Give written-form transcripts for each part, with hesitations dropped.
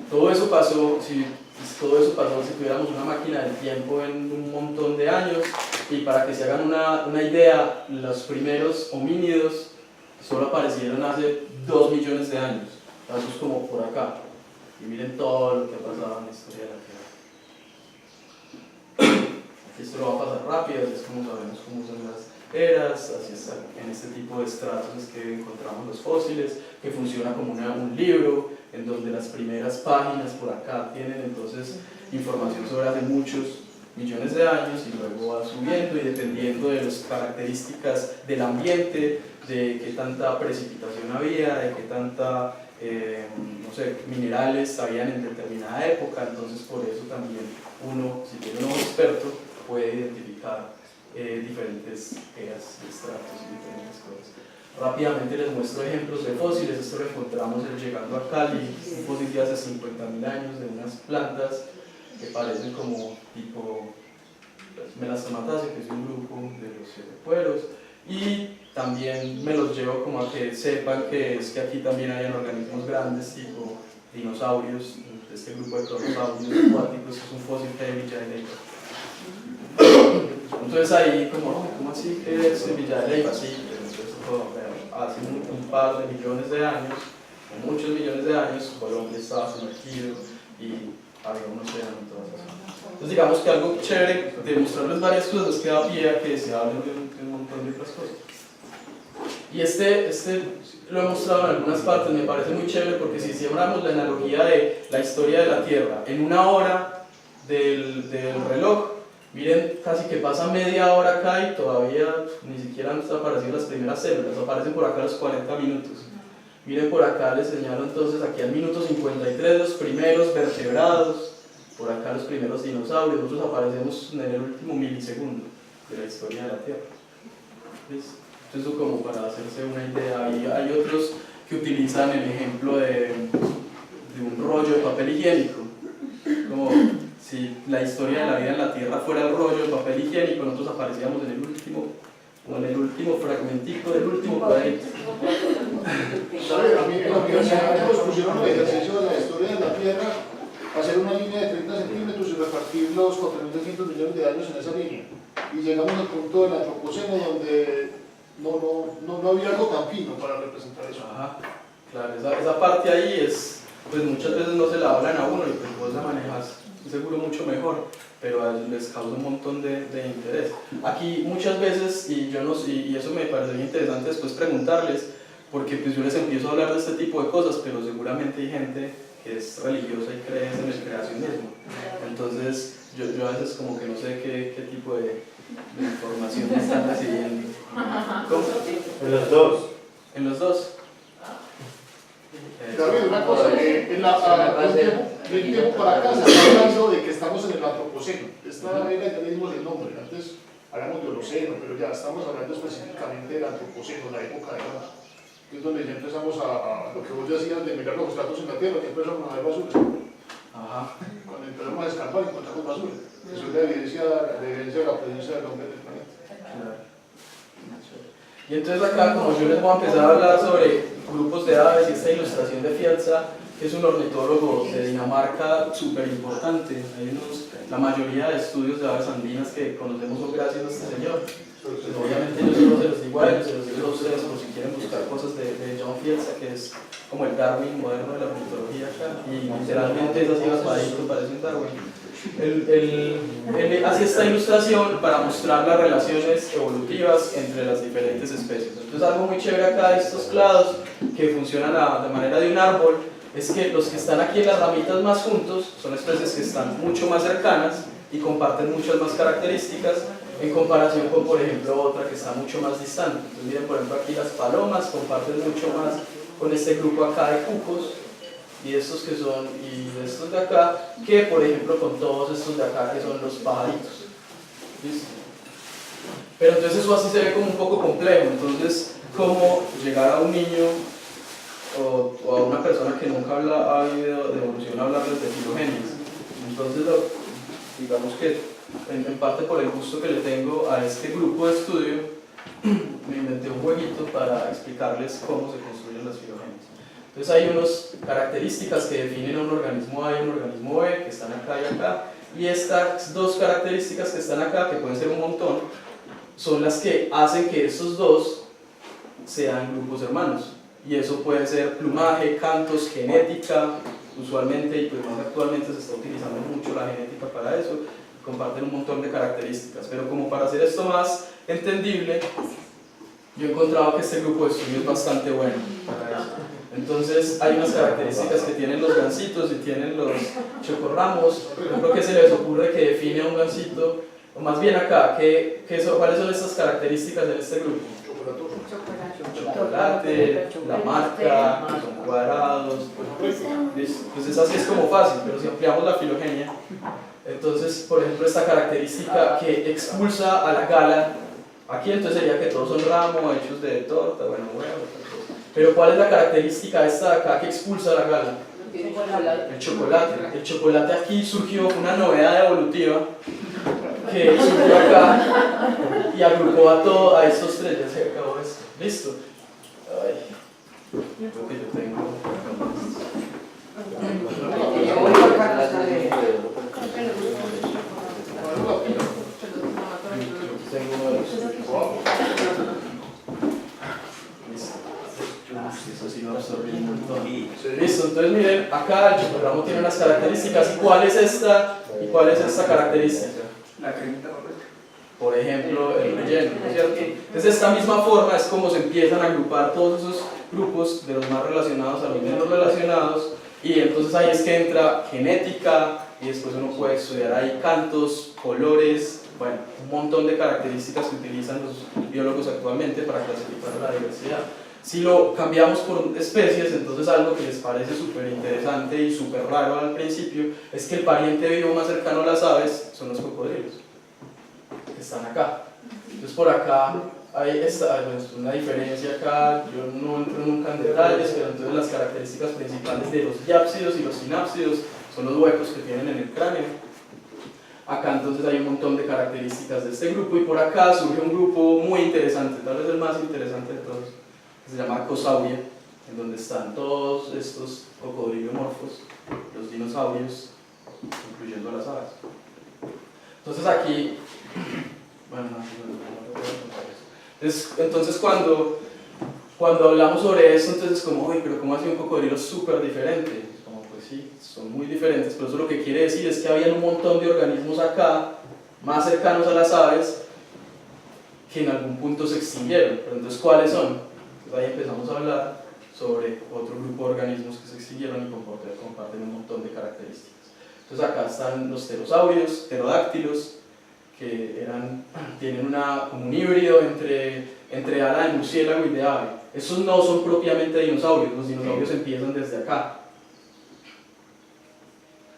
Todo eso pasó, si tuviéramos una máquina del tiempo en un montón de años, y para que se hagan una idea, los primeros homínidos solo aparecieron hace 2 millones de años, eso es como por acá, y miren todo lo que ha pasado en la historia de la Tierra. Esto lo va a pasar rápido, así es como sabemos cómo son las eras, así es en este tipo de estratos es que encontramos los fósiles, que funciona como un libro, en donde las primeras páginas por acá tienen entonces información sobre hace muchos millones de años y luego va subiendo y dependiendo de las características del ambiente, de qué tanta precipitación había, de qué tanta, no sé, minerales habían en determinada época, entonces por eso también uno, si tiene un ojo experto, puede identificar diferentes eras, estratos y diferentes cosas. Rápidamente les muestro ejemplos de fósiles. Esto lo encontramos llegando a Cali, un fósil de hace 50.000 años de unas plantas que parecen como tipo Melastomatácea, que es un grupo de los cerepueros, y también me los llevo como a que sepan que es que aquí también hay organismos grandes tipo dinosaurios, este grupo de pterosaurios acuáticos, que es un fósil que hay en Villa de Leyva. Entonces ahí como, ¿cómo así que es en Villa de Leyva? Sí, hace un par de millones de años, o muchos millones de años, Colombia estaba sumergido y había un océano y todas esas cosas. Entonces digamos que algo chévere de mostrarles varias cosas que da pie a que se hablen de un montón de otras cosas. Y este lo he mostrado en algunas partes, me parece muy chévere porque si hiciéramos la analogía de la historia de la Tierra en una hora del reloj, miren, casi que pasa media hora acá y todavía ni siquiera han aparecido las primeras células, aparecen por acá a los 40 minutos. Miren por acá, les señalo entonces aquí al minuto 53 los primeros vertebrados, por acá los primeros dinosaurios, nosotros aparecemos en el último milisegundo de la historia de la Tierra. ¿Listo? Entonces eso como para hacerse una idea. Y hay otros que utilizan el ejemplo de un rollo de papel higiénico, como si la historia de la vida en la Tierra fuera el rollo de papel higiénico, nosotros aparecíamos en el último fragmentico del último cuadrito. A mí en la universidad nos pusieron el ejercicio de la historia de la Tierra, hacer una línea de 30 centímetros y repartir los 4.300 millones de años en esa línea. Y llegamos al punto del antropoceno donde no había algo tan fino para representar eso. Ajá, claro, esa parte ahí es, pues muchas veces no se la hablan a uno y pues vos la manejas seguro mucho mejor, pero a ellos les causa un montón de interés. Aquí muchas veces, y eso me parecería interesante después preguntarles, porque pues yo les empiezo a hablar de este tipo de cosas, pero seguramente hay gente que es religiosa y cree en el creacionismo. Entonces yo a veces como que no sé qué tipo de información están recibiendo. ¿Cómo? En los dos. ¿En los dos? David, una cosa, de un tiempo para acá se está hablando de que estamos en el antropoceno. Esta era, ya le dimos el nombre, antes hablamos de holoceno, pero ya estamos hablando específicamente del antropoceno, la época de oro, que es donde ya empezamos a lo que vos decías de mirar los estratos en la Tierra, que empezamos a ver basura. Ajá. Cuando empezamos a escapar encontramos basura. Eso es la evidencia de la presencia del hombre en el planeta. Claro. Y entonces acá, como yo les voy a empezar a hablar sobre grupos de aves y esta ilustración de Fielza, que es un ornitólogo de Dinamarca súper importante. La mayoría de estudios de aves andinas que conocemos son gracias a este señor. Pues obviamente yo solo se los digo a ellos, se los digo a ustedes por si quieren buscar cosas de John Fielza, que es como el Darwin moderno de la ornitología acá, y literalmente es así raspadito, parece un Darwin. Él hace esta ilustración para mostrar las relaciones evolutivas entre las diferentes especies. Entonces algo muy chévere acá de estos clados que funcionan de manera de un árbol es que los que están aquí en las ramitas más juntos son especies que están mucho más cercanas y comparten muchas más características en comparación con, por ejemplo, otra que está mucho más distante. Entonces miren, por ejemplo, aquí las palomas comparten mucho más con este grupo acá de cucos y estos que son, y estos de acá, que por ejemplo con todos estos de acá que son los pajaritos. ¿Listo? Pero entonces eso así se ve como un poco complejo. Entonces, ¿cómo llegar a un niño o a una persona que nunca ha oído de evolución hablarles de filogenias? Entonces, digamos que en parte por el gusto que le tengo a este grupo de estudio, me inventé un jueguito para explicarles cómo se construyen las filogenias. Entonces hay unas características que definen a un organismo A y un organismo B, que están acá y acá, y estas dos características que están acá, que pueden ser un montón, son las que hacen que estos dos sean grupos hermanos. Y eso puede ser plumaje, cantos, genética, usualmente, y pues más actualmente se está utilizando mucho la genética para eso, comparten un montón de características, pero como para hacer esto más entendible, yo he encontrado que este grupo de estudio es bastante bueno para eso. Entonces hay unas características que tienen los gansitos y tienen los chocorramos. Por ejemplo, ¿qué se les ocurre que define a un gansito? O más bien acá, ¿cuáles son estas características de este grupo? Chocolate, la marca, son cuadrados. Pues es así, es como fácil, pero si ampliamos la filogenia, entonces, por ejemplo, esta característica que expulsa a la gala, aquí entonces sería que todos son ramos hechos de torta, bueno, huevos. Pero ¿cuál es la característica esta de acá que expulsa a la gala? El chocolate. El chocolate aquí surgió una novedad evolutiva que surgió acá y agrupó a estos tres. Ya se acabó esto. ¿Listo? Ay, creo que yo tengo. Eso sí va a absorber un montón. Listo, entonces miren, acá el chocorramo tiene unas características. ¿Y cuál es esta característica? La cremita correcta. Por ejemplo, el relleno, ¿no es cierto? Entonces de esta misma forma es como se empiezan a agrupar todos esos grupos, de los más relacionados a los menos relacionados, y entonces ahí es que entra genética, y después uno puede estudiar ahí cantos, colores, bueno, un montón de características que utilizan los biólogos actualmente para clasificar la diversidad. Si lo cambiamos por especies, entonces algo que les parece súper interesante y súper raro al principio es que el pariente vivo más cercano a las aves son los cocodrilos, que están acá. Entonces por acá hay una diferencia acá, yo no entro nunca en detalles, pero entonces las características principales de los diápsidos y los sinápsidos son los huecos que tienen en el cráneo. Acá entonces hay un montón de características de este grupo, y por acá surge un grupo muy interesante, tal vez el más interesante de todos, que se llama Cosauria, en donde están todos estos cocodrilomorfos, los dinosaurios, incluyendo a las aves. Entonces aquí, bueno, entonces cuando hablamos sobre eso, entonces como, uy, pero ¿cómo hace un cocodrilo súper diferente? Como, pues sí, son muy diferentes, pero eso lo que quiere decir es que había un montón de organismos acá, más cercanos a las aves, que en algún punto se extinguieron. Pero entonces, ¿cuáles son? Entonces ahí empezamos a hablar sobre otro grupo de organismos que se extinguieron y comparten un montón de características. Entonces acá están los pterosaurios, pterodáctilos, que tienen como un híbrido entre ala de murciélago y de ave. Esos no son propiamente dinosaurios, los dinosaurios empiezan desde acá.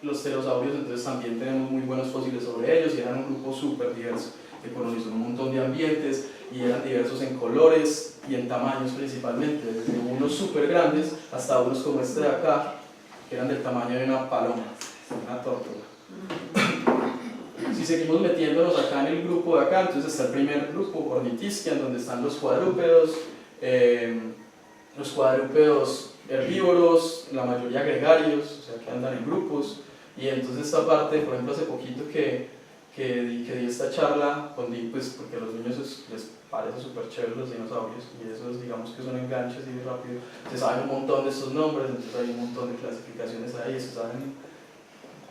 Los pterosaurios entonces también tenemos muy buenos fósiles sobre ellos, y eran un grupo súper diverso que colonizó un montón de ambientes, y eran diversos en colores y en tamaños principalmente, desde unos súper grandes hasta unos como este de acá, que eran del tamaño de una paloma, una tortuga. Si seguimos metiéndonos acá en el grupo de acá, entonces está el primer grupo, Ornithischia, en donde están los cuadrúpedos herbívoros, la mayoría gregarios, o sea que andan en grupos. Y entonces esta parte, por ejemplo, hace poquito que di esta charla, pues porque a los niños les parece súper chévere los dinosaurios, y esos digamos que son enganches y rápido, se saben un montón de estos nombres, entonces hay un montón de clasificaciones ahí, se saben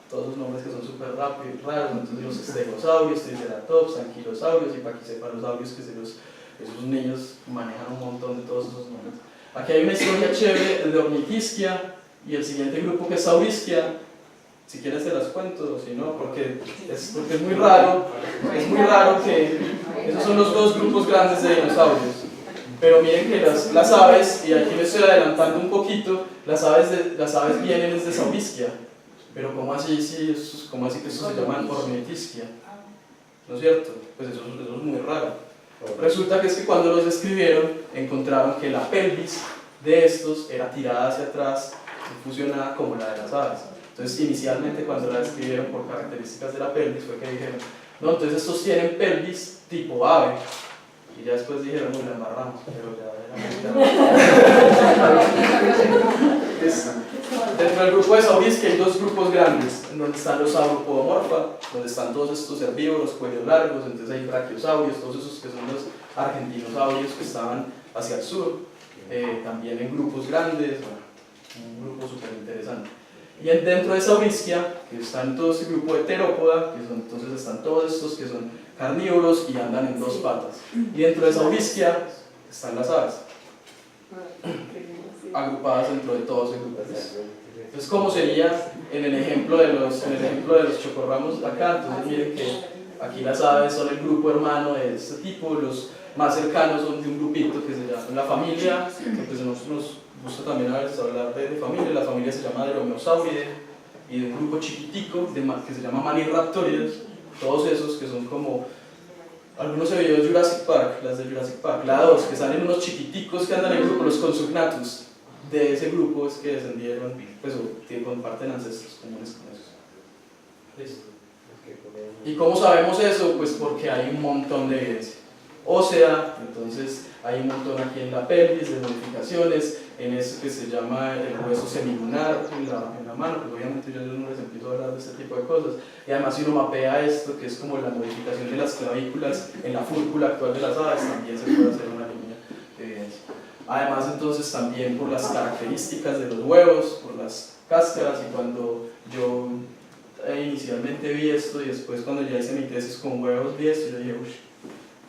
todos los nombres que son súper raros, entonces los estegosaurios, triceratops, anquilosaurios y paquicefalosaurios, que esos niños manejan un montón de todos esos nombres. Aquí hay una historia chévere de Ornithischia, y el siguiente grupo que es Saurischia. Si quieres te las cuento, o si no, porque es muy raro que esos son los dos grupos grandes de dinosaurios. Pero miren que las aves, y aquí me estoy adelantando un poquito, las aves vienen desde Saurischia. Pero ¿cómo así que estos se llaman Ornithischia? ¿No es cierto? Pues eso es muy raro. Resulta que es que cuando los describieron, encontraron que la pelvis de estos era tirada hacia atrás y fusionada como la de las aves. Entonces, inicialmente, cuando la describieron por características de la pelvis, fue que dijeron, no, entonces estos tienen pelvis tipo ave. Y ya después dijeron, la embarramos, pero ya era Dentro del grupo de Saurisquia hay dos grupos grandes, en donde están los sauropodomorfa, donde están todos estos herbívoros, cuellos largos, entonces hay brachiosaurios, todos esos que son los argentinosaurios que estaban hacia el sur, también en grupos grandes, bueno, un grupo súper interesante. Y dentro de Saurisquia, que están todo ese grupo de Terópoda, que son, entonces están todos estos que son carnívoros y andan en dos patas. Y dentro de Saurisquia están las aves, agrupadas dentro de todos esos grupos. Entonces, ¿cómo sería en el ejemplo de los chocorramos acá? Entonces miren que aquí las aves son el grupo hermano de este tipo, los más cercanos son de un grupito que se llama la familia, que pues a nosotros nos gusta también a veces hablar de familia. La familia se llama Dromaeosauridae, y de un grupo chiquitico que se llama Maniraptoridae, todos esos que son como algunos se vio de Jurassic Park, las de Jurassic Park, la 2, que salen unos chiquiticos que andan en el grupo, los Consugnatus. De ese grupo es que descendieron, pues comparten ancestros comunes con esos. ¿Listo? ¿Y cómo sabemos eso? Pues porque hay un montón de evidencia ósea, entonces hay un montón aquí en la pelvis de modificaciones, en eso que se llama el hueso semilunar en la mano, pues obviamente yo no les empiezo a hablar de este tipo de cosas, y además si uno mapea esto, que es como la modificación de las clavículas en la fúrcula actual de las aves, también se puede hacer una línea de evidencia. Además entonces también por las características de los huevos, por las cáscaras, y cuando yo inicialmente vi esto y después cuando ya hice mi tesis con huevos vi esto, yo dije, uff,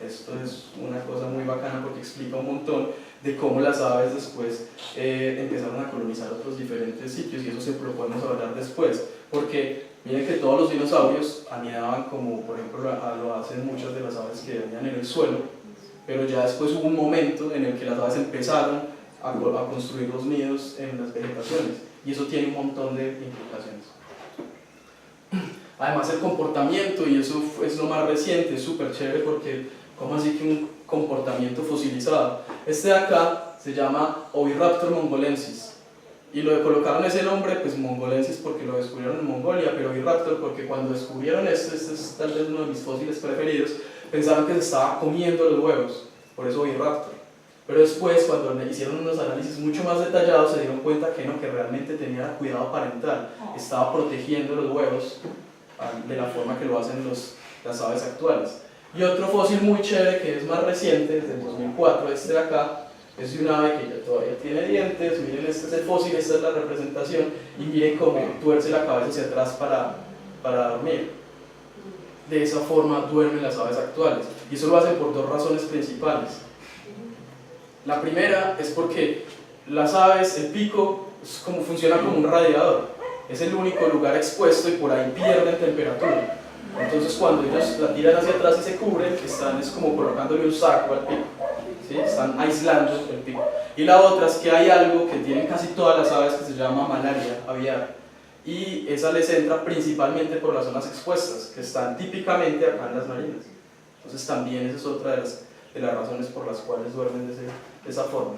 esto es una cosa muy bacana porque explica un montón de cómo las aves después empezaron a colonizar otros diferentes sitios, y eso se lo podemos hablar después, porque miren que todos los dinosaurios anidaban como por ejemplo lo hacen muchas de las aves que anidan en el suelo, pero ya después hubo un momento en el que las aves empezaron a construir los nidos en las vegetaciones, y eso tiene un montón de implicaciones. Además el comportamiento, y eso es lo más reciente, es súper chévere porque ¿cómo así que un comportamiento fosilizado? Este de acá se llama Oviraptor mongolensis, y lo colocaron ese nombre, pues mongolensis porque lo descubrieron en Mongolia, pero Oviraptor porque cuando descubrieron este es tal vez uno de mis fósiles preferidos, pensaron que se estaba comiendo los huevos, por eso Oviraptor. Pero después, cuando hicieron unos análisis mucho más detallados, se dieron cuenta que no, que realmente tenía cuidado parental, estaba protegiendo los huevos de la forma que lo hacen las aves actuales. Y otro fósil muy chévere que es más reciente, del 2004, este de acá, es de un ave que ya todavía tiene dientes. Miren, este es el fósil, esta es la representación, y miren cómo tuerce la cabeza hacia atrás para dormir. De esa forma duermen las aves actuales, y eso lo hacen por dos razones principales. La primera es porque las aves, el pico, funciona como un radiador, es el único lugar expuesto y por ahí pierden temperatura. Entonces cuando ellos la tiran hacia atrás y se cubren, es como colocándole un saco al pico, ¿sí? Están aislando el pico. Y la otra es que hay algo que tienen casi todas las aves que se llama malaria aviar, y esa les entra principalmente por las zonas expuestas, que están típicamente acá en las narinas. Entonces también esa es otra de las razones por las cuales duermen de esa forma.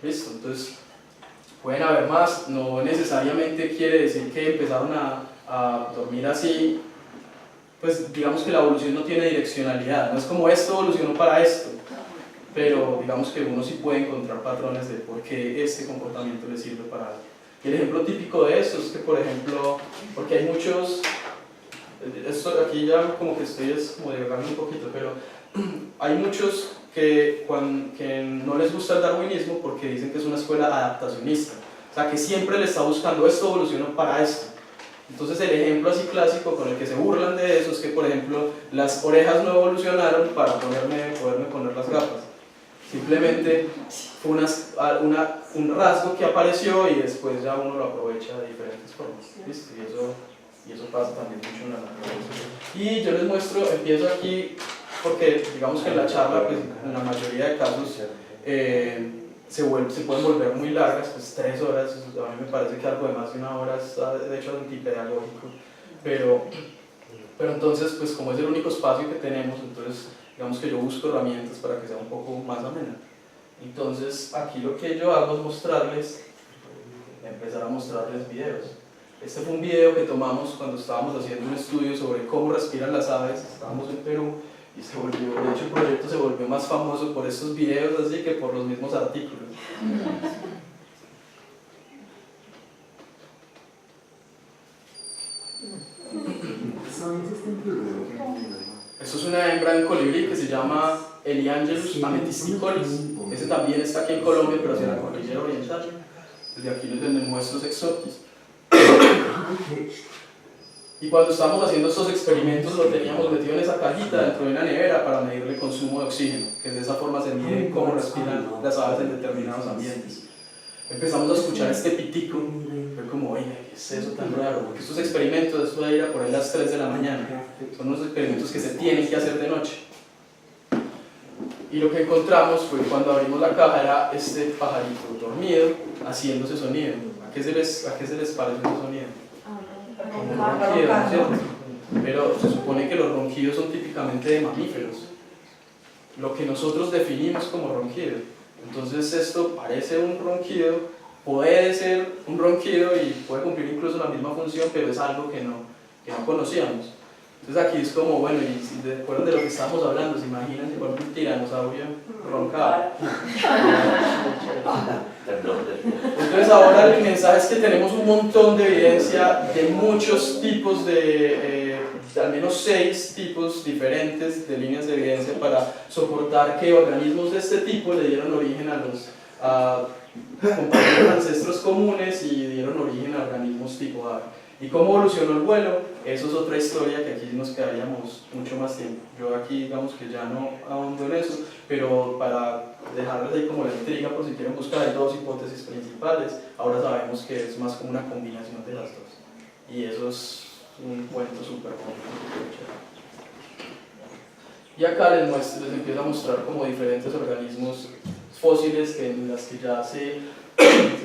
¿Listo? Entonces pueden haber más, no necesariamente quiere decir que empezaron a dormir así. Pues digamos que la evolución no tiene direccionalidad, no es como esto evolucionó para esto, pero digamos que uno sí puede encontrar patrones de por qué este comportamiento le sirve para algo. Y el ejemplo típico de esto es que, por ejemplo, porque hay muchos, esto aquí ya como que estoy como divagando un poquito, pero hay muchos que no les gusta el darwinismo porque dicen que es una escuela adaptacionista, o sea que siempre le está buscando esto evolucionó para esto. Entonces el ejemplo así clásico con el que se burlan de eso es que, por ejemplo, las orejas no evolucionaron para poderme poner las gafas. Simplemente fue un rasgo que apareció y después ya uno lo aprovecha de diferentes formas. ¿Listo? Y eso pasa también mucho en la naturaleza. Y yo les muestro, empiezo aquí porque digamos que en la charla, pues, en la mayoría de casos, se pueden volver muy largas, pues 3 horas, a mí me parece que algo de más de 1 hora está de hecho antipedagógico, pero entonces pues como es el único espacio que tenemos, entonces digamos que yo busco herramientas para que sea un poco más amena. Entonces aquí lo que yo hago es empezar a mostrarles videos. Este fue un video que tomamos cuando estábamos haciendo un estudio sobre cómo respiran las aves, estábamos en Perú, y de hecho el proyecto se volvió más famoso por estos videos así que por los mismos artículos. Esto es una hembra de un colibrí que se llama Eliangelus amethysticaulis. Ese también está aquí en Colombia, pero hacia la cordillera oriental. Desde aquí es donde muestro exotis. Y cuando estábamos haciendo estos experimentos lo teníamos metido en esa cajita dentro de una nevera para medirle el consumo de oxígeno, que de esa forma se mide cómo respiran las aves en determinados ambientes. Empezamos a escuchar este pitico, fue como, oye, ¿qué es eso tan raro? Porque estos experimentos, esto de ir a por ahí a las 3 de la mañana, son unos experimentos que se tienen que hacer de noche. Y lo que encontramos fue cuando abrimos la caja era este pajarito dormido haciendo ese sonido. ¿A qué se les parece ese sonido? Como un ronquido, ¿no es cierto? Pero se supone que los ronquidos son típicamente de mamíferos, lo que nosotros definimos como ronquido. Entonces esto parece un ronquido, puede ser un ronquido y puede cumplir incluso la misma función, pero es algo que no conocíamos. Entonces aquí es como, bueno, y si de acuerdo de lo que estamos hablando, ¿se imaginan que por un tiranosaurio roncaba? Entonces ahora el mensaje es que tenemos un montón de evidencia de muchos tipos de al menos 6 tipos diferentes de líneas de evidencia para soportar que organismos de este tipo le dieron origen a compañeros ancestros comunes y dieron origen a organismos tipo ave. ¿Y cómo evolucionó el vuelo? Eso es otra historia que aquí nos quedaríamos mucho más tiempo. Yo aquí digamos que ya no ahondo en eso, pero para dejarles ahí como la intriga por si quieren buscar, hay 2 hipótesis principales. Ahora sabemos que es más como una combinación de las 2. Y eso es un cuento súper bonito. Y acá les empiezo a mostrar como diferentes organismos fósiles en las que ya se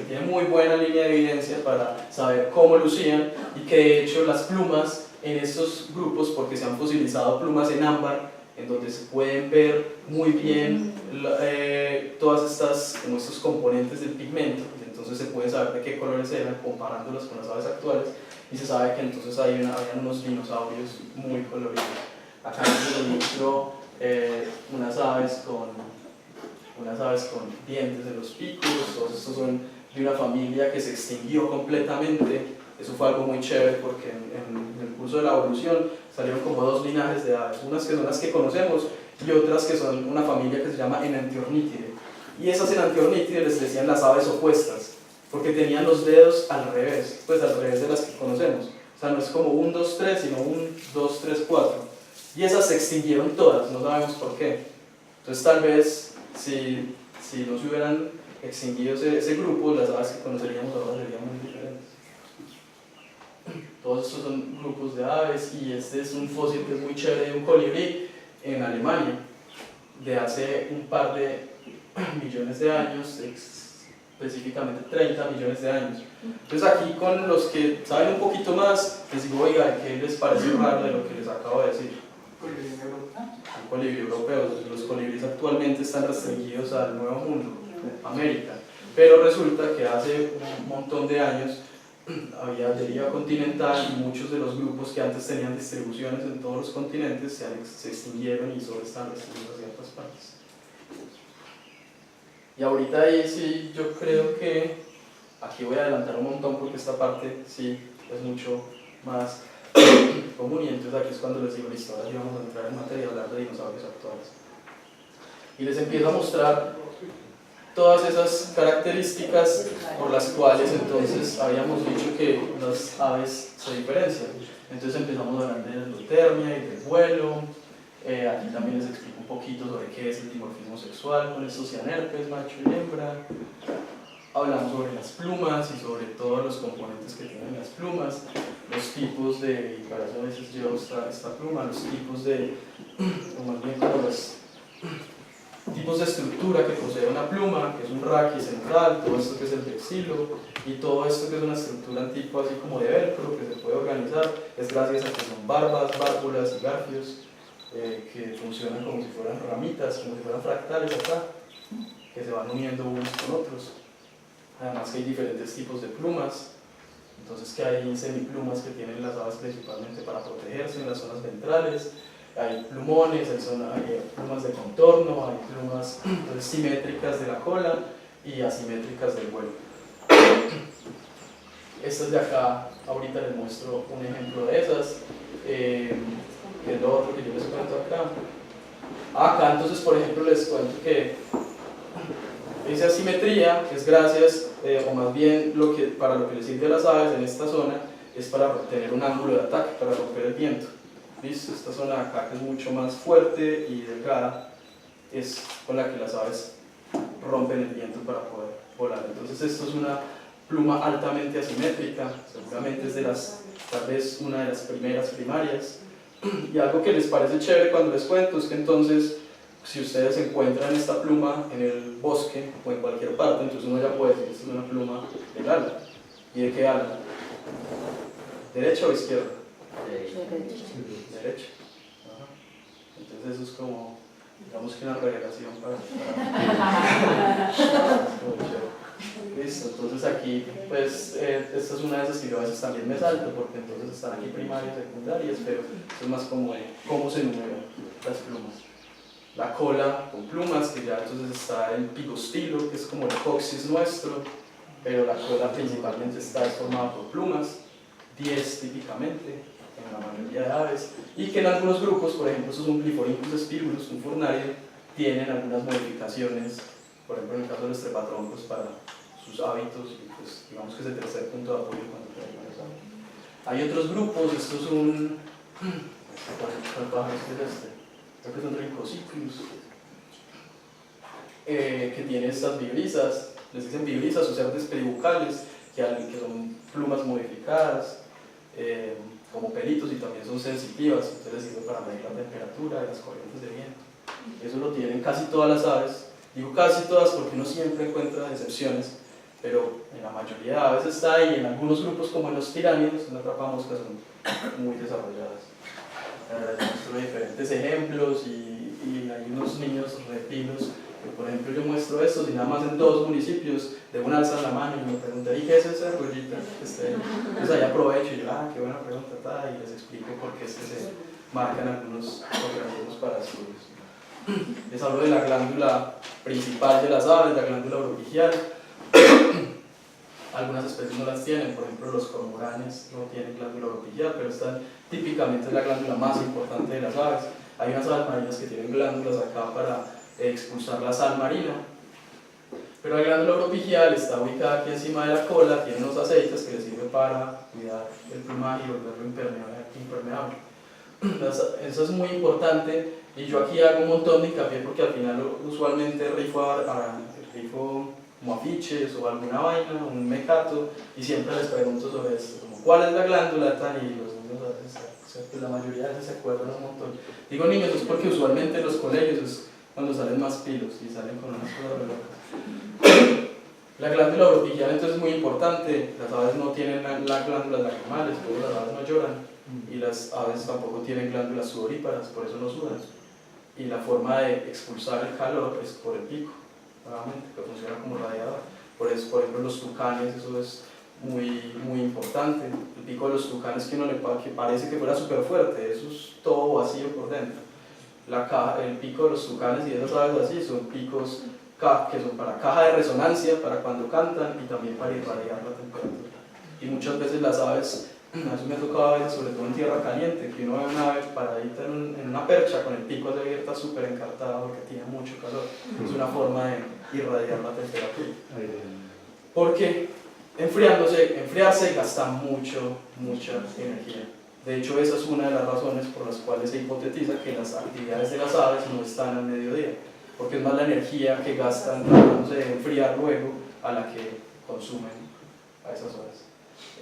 tiene muy buena línea de evidencia para saber cómo lucían y que de hecho las plumas en estos grupos, porque se han fosilizado plumas en ámbar, en donde se pueden ver muy bien todas estos componentes del pigmento, entonces se puede saber de qué colores eran comparándolos con las aves actuales y se sabe que entonces habían unos dinosaurios muy coloridos. Acá les muestro unas aves con dientes en los picos. Todos estos son de una familia que se extinguió completamente. Eso fue algo muy chévere porque en el curso de la evolución salieron como 2 linajes de aves, unas que son las que conocemos y otras que son una familia que se llama Enantiornithidae. Y esas Enantiornithidae les decían las aves opuestas porque tenían los dedos al revés, pues al revés de las que conocemos. O sea, no es como 1, 2, 3, sino 1, 2, 3, 4. Y esas se extinguieron todas, no sabemos por qué. Entonces tal vez si no se hubieran extinguido ese grupo, las aves que conoceríamos ahora serían muy diferentes. Todos estos son grupos de aves y este es un fósil que es muy chévere de un colibrí en Alemania de hace un par de millones de años, específicamente 30 millones de años. Entonces aquí con los que saben un poquito más les digo, oiga, ¿qué les pareció raro de lo que les acabo de decir? Un colibrí europeo. Los colibríes actualmente están restringidos al Nuevo Mundo, América, pero resulta que hace un montón de años había deriva continental y muchos de los grupos que antes tenían distribuciones en todos los continentes se extinguieron y solo están restringidos a ciertas partes. Y ahorita ahí sí yo creo que aquí voy a adelantar un montón porque esta parte sí es mucho más común y entonces aquí es cuando les digo listo, ahora sí vamos a entrar en materia y hablar de dinosaurios actuales. Y les empiezo a mostrar todas esas características por las cuales entonces habíamos dicho que las aves se diferencian. Entonces empezamos a hablar de la endotermia y del vuelo. Aquí también les explico un poquito sobre qué es el dimorfismo sexual con estos cianerpes, macho y hembra. Hablamos sobre las plumas y sobre todos los componentes que tienen las plumas, los tipos de, y para eso a veces llevo esta pluma, los tipos de, o más bien como los tipos de estructura que posee una pluma, que es un raquis central, todo esto que es el vexilo, y todo esto que es una estructura tipo así como de velcro, que se puede organizar, es gracias a que son barbas, válvulas y garfios, que funcionan como si fueran ramitas, como si fueran fractales acá, que se van uniendo unos con otros. Además que hay diferentes tipos de plumas, entonces que hay semiplumas que tienen las aves principalmente para protegerse en las zonas ventrales, hay plumones, hay plumas de contorno, hay plumas simétricas de la cola y asimétricas del vuelo. Estas de acá, ahorita les muestro un ejemplo de esas, que es lo otro que yo les cuento acá. Acá entonces, por ejemplo, les cuento que esa asimetría es gracias, o más bien para lo que les sirve a las aves en esta zona, es para tener un ángulo de ataque, para romper el viento. ¿Listo? Esta zona de acá, que es mucho más fuerte y delgada, es con la que las aves rompen el viento para poder volar. Entonces esto es una pluma altamente asimétrica, seguramente es tal vez una de las primeras primarias. Y algo que les parece chévere cuando les cuento es que entonces, si ustedes encuentran esta pluma en el bosque o en cualquier parte, entonces uno ya puede decir que esta es una pluma del ala. ¿Y de qué ala? ¿Derecha o izquierda? Derecha. Ajá. Entonces eso es como, digamos que una revelación para listo, entonces aquí, pues, esta es una de esas que yo a veces también me salto, porque entonces están aquí primarias, secundarias, pero eso es más como de cómo se enumeran las plumas. La cola con plumas, que ya entonces está el pigostilo, que es como el coxis nuestro, pero la cola principalmente está formada por plumas, 10 típicamente, en la mayoría de aves, y que en algunos grupos, por ejemplo, estos un Pliforhynchus spirulus, un furnario, tienen algunas modificaciones, por ejemplo en el caso de los trepatroncos, para sus hábitos, y pues digamos que es el tercer punto de apoyo cuando tenemos los hábitos. Hay otros grupos, esto es un... ¿cuál pájaro es este? Creo que es un Rhynchocyclus, que tiene estas vibrisas, les dicen vibrisas o cerdas peribucales, que son plumas modificadas, como pelitos, y también son sensitivas, entonces sirve para medir la temperatura y las corrientes de viento. Eso lo tienen casi todas las aves, digo casi todas porque uno siempre encuentra excepciones, pero en la mayoría de aves está ahí, en algunos grupos como en los tiránidos, en la trapamoscas son muy desarrolladas. Les muestro diferentes ejemplos y hay unos niños reptilos que, por ejemplo, yo muestro estos y nada más en 2 municipios de una alzan la mano y me preguntan, ¿y qué es esa argollita? Entonces ahí aprovecho y yo, qué buena pregunta, y les explico por qué es que se marcan algunos organismos para estudios. Les hablo de la glándula principal de las aves, la glándula oropigial. Algunas especies no las tienen, por ejemplo los cormoranes no tienen glándula oropigial, pero esta típicamente es la glándula más importante de las aves. Hay unas aves marinas que tienen glándulas acá para expulsar la sal marina, pero la glándula oropigial está ubicada aquí encima de la cola, tiene unos aceites que le sirven para cuidar el plumaje y volverlo impermeable. Eso es muy importante, y yo aquí hago un montón de hincapié porque al final usualmente rifo como afiches o alguna vaina, un mecato, y siempre les pregunto sobre esto, como ¿cuál es la glándula tal? Y los niños a veces, pues la mayoría de veces se acuerdan un montón. Digo niños, es porque usualmente en los colegios es cuando salen más pilos y salen con unas cosas re locas. La glándula oropigial entonces es muy importante, las aves no tienen las glándulas lacrimales, todas las aves no lloran, y las aves tampoco tienen glándulas sudoríparas, por eso no sudan. Y la forma de expulsar el calor es por el pico, nuevamente, que funciona como radiador. Por eso, por ejemplo, los tucanes, eso es muy importante. El pico de los tucanes que parece que fuera súper fuerte, eso es todo vacío por dentro. El pico de los tucanes y de esas aves así son picos que son para caja de resonancia, para cuando cantan, y también para irradiar la temperatura. Y muchas veces las aves, eso me ha tocado a veces, sobre todo en tierra caliente, que uno ve una ave paradita en una percha con el pico abierto súper encartada porque tiene mucho calor. Es una forma de irradiar la temperatura. Porque enfriarse gasta mucha energía. De hecho, esa es una de las razones por las cuales se hipotetiza que las actividades de las aves no están al mediodía, porque es más la energía que gastan tratándose de enfriar luego a la que consumen a esas horas.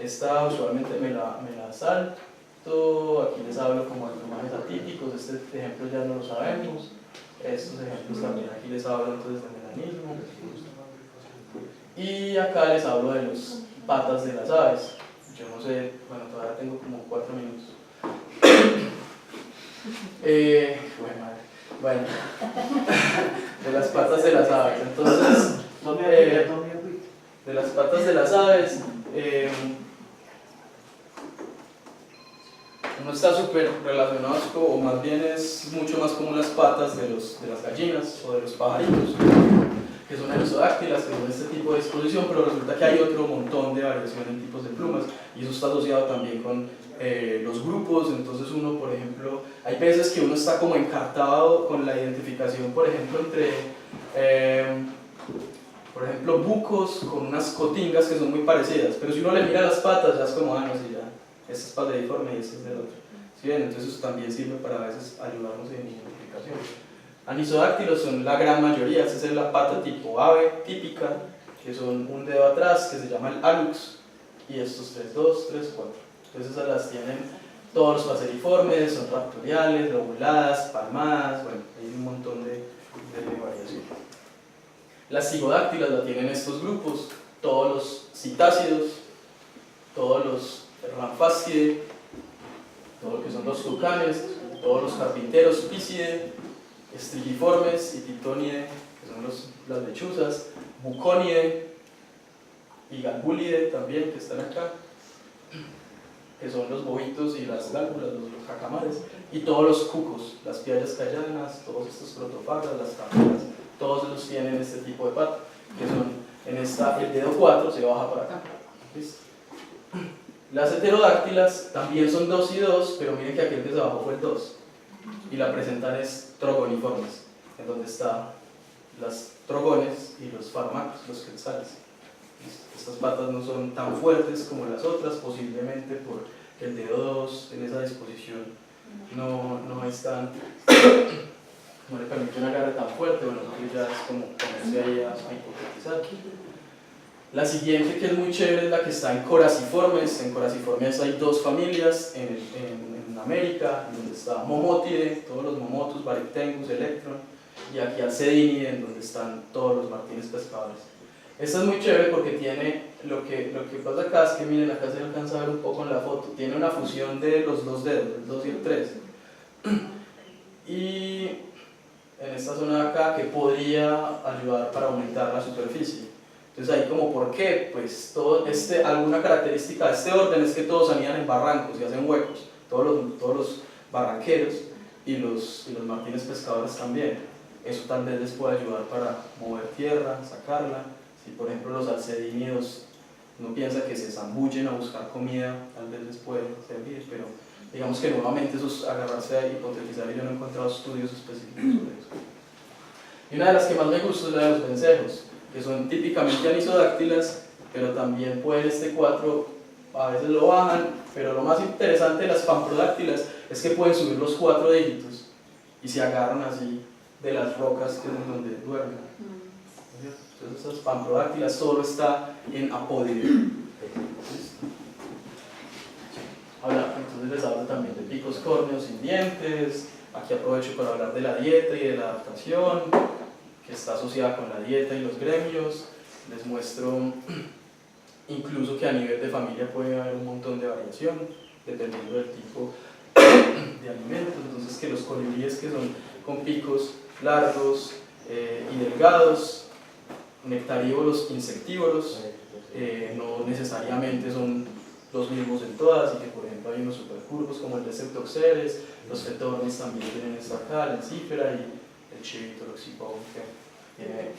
Esta usualmente me la salto, aquí les hablo como de plumajes atípicos, este ejemplo ya no lo sabemos, estos ejemplos también aquí les hablo entonces de melanismo, y acá les hablo de las patas de las aves. Yo no sé, bueno, todavía tengo como 4 minutos. Bueno, de las patas de las aves. Entonces, de las patas de las aves, uno está súper relacionado, o más bien es mucho más como las patas de las gallinas o de los pajaritos, que son anisodáctilas, que son este tipo de disposición, pero resulta que hay otro montón de variación en tipos de plumas, y eso está asociado también con los grupos. Entonces uno, por ejemplo, hay veces que uno está como encartado con la identificación, por ejemplo, entre, por ejemplo, bucos con unas cotingas que son muy parecidas, pero si uno le mira las patas ya es como, no sé, ya, esta es pateriforme y esta es del otro. ¿Sí ven? Entonces eso también sirve para a veces ayudarnos en identificación. Anisodáctilos son la gran mayoría, esa es la pata tipo ave típica, que son un dedo atrás, que se llama el hallux, y estos 3, 2, 3, 4. Entonces esas las tienen todos los paseriformes, son raptoriales, lobuladas, palmadas, bueno, hay un montón de variación. Las cigodáctilas la tienen estos grupos, todos los citácidos, todos los ramfácidae, todo lo que son los tucanes, todos los carpinteros, pícidae, estriliformes y titonidae, que son las lechuzas, buconidae y galbulidae también, que están acá, que son los bovitos y las gálbulas, los jacamares, y todos los cucos, las piallas callanas, todos estos protofagas, las cameras, todos ellos tienen este tipo de pata, que son en esta, el dedo 4 se baja para acá. ¿Listo? Las heterodáctilas también son 2 y 2, pero miren que aquel que se bajó fue el 2, y la presentan es trogoniformes, en donde están las trogones y los fármacos, los quetzales. Estas patas no son tan fuertes como las otras, posiblemente porque el dedo 2 en esa disposición no es tan, no le permite un agarre tan fuerte. Bueno, eso ya es como ponerse ahí a hipotetizar. La siguiente, que es muy chévere, es la que está en coraciformes. En coraciformes hay 2 familias en América, donde está Momotidae, todos los momotus, Baryctengus, Electron, y aquí Alcedinidae, en donde están todos los martines pescadores. Esta es muy chévere porque tiene, lo que pasa acá es que miren, acá se alcanza a ver un poco en la foto, tiene una fusión de los 2 dedos, el 2 y el 3. Y en esta zona de acá que podría ayudar para aumentar la superficie. Entonces ahí como, ¿por qué? Pues todo alguna característica de este orden es que todos anidan en barrancos y hacen huecos, todos los barranqueros y los martines pescadores también. Eso tal vez les puede ayudar para mover tierra, sacarla. Si por ejemplo los alcedínidos no piensa que se zambullen a buscar comida, tal vez les puede servir, pero digamos que nuevamente eso es agarrarse a hipotetizar, y yo no he encontrado estudios específicos sobre eso. Y una de las que más me gusta es la de los vencejos, que son típicamente anisodáctilas, pero también pueden este 4, a veces lo bajan, pero lo más interesante de las pamprodáctilas es que pueden subir los 4 dígitos y se agarran así de las rocas que es donde duermen. Entonces estas pamprodáctilas solo está en apódice. Ahora, entonces les hablo también de picos córneos sin dientes. Aquí aprovecho para hablar de la dieta y de la adaptación, que está asociada con la dieta y los gremios. Les muestro incluso que a nivel de familia puede haber un montón de variación, dependiendo del tipo de alimento. Entonces que los colibríes que son con picos largos y delgados, nectarívoros, insectívoros, no necesariamente son los mismos en todas, y que por ejemplo hay unos supercurvos como el de Ceptoxeres, los fetornis también tienen esta acá, la encífera y el chivito loxipon,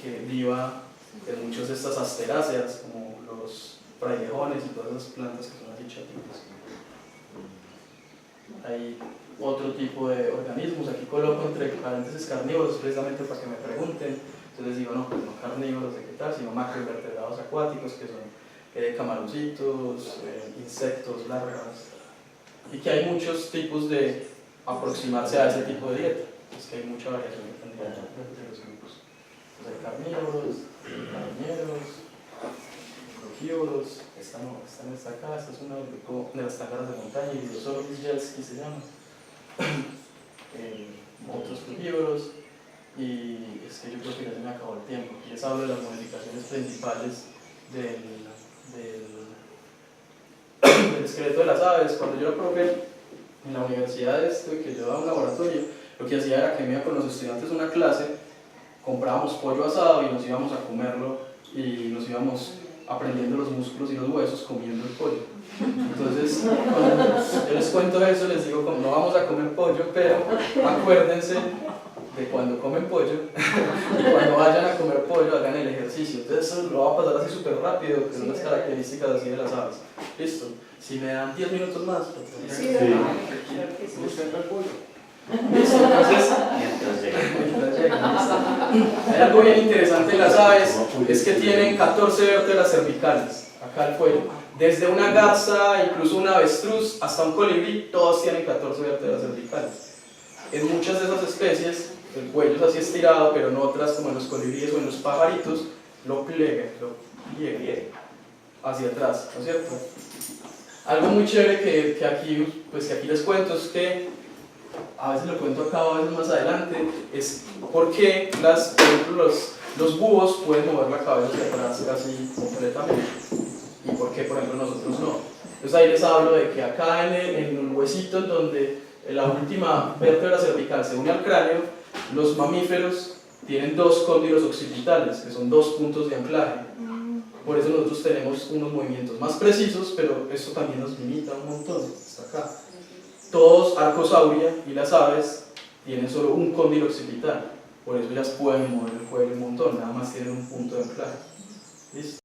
que deriva en muchas de estas asteráceas como los frailejones y todas esas plantas que son así chatitas. Hay otro tipo de organismos, aquí coloco entre paréntesis carnívoros precisamente para que me pregunten. Entonces digo, no, pues no carnívoros de qué tal, sino macroinvertebrados acuáticos, que son camaroncitos, insectos, larvas, y que hay muchos tipos de aproximarse a ese tipo de dieta. Es que hay mucha variación de los grupos. Entonces hay carnívoros, carroñeros, frugívoros. Esta no, esta acá, esta es una del grupo de las tángaras de montaña, y los Orbijelski se llama. Otros frugívoros. Y es que yo creo que ya se me acabó el tiempo. Les hablo de las modificaciones principales del esqueleto de las aves. Cuando yo era profe en la universidad que yo daba un laboratorio, lo que hacía era que me iba con los estudiantes a una clase, comprábamos pollo asado y nos íbamos a comerlo, y nos íbamos aprendiendo los músculos y los huesos comiendo el pollo. Entonces, cuando yo les cuento eso, les digo, como no vamos a comer pollo, pero acuérdense de cuando comen pollo y cuando vayan a comer pollo hagan el ejercicio. Entonces eso lo va a pasar así súper rápido, que son las características así de las aves. Listo. Si me dan 10 minutos más. Sí. ¿Usted entra el pollo? Listo, entonces, mientras llega. Hay algo bien interesante en las aves, es que tienen 14 vértebras cervicales, acá el cuello. Desde una garza, incluso un avestruz, hasta un colibrí, todos tienen 14 vértebras cervicales. En muchas de esas especies, el cuello es así estirado, pero en otras, como en los colibríes o en los pajaritos, lo pliega hacia atrás, ¿no es cierto? Algo muy chévere que aquí les cuento es que, a veces lo cuento acá, a veces más adelante, es por qué, por ejemplo, los búhos pueden mover la cabeza hacia atrás casi completamente y por qué, por ejemplo, nosotros no. Entonces ahí les hablo de que acá en el huesito en donde la última vértebra cervical se une al cráneo, los mamíferos tienen dos cóndilos occipitales, que son dos puntos de anclaje. Por eso nosotros tenemos unos movimientos más precisos, pero eso también nos limita un montón, hasta acá. Todos Arcosauria y las aves tienen solo un cóndilo occipital, por eso ellas pueden mover el cuello un montón, nada más tienen un punto de anclaje. ¿Listo?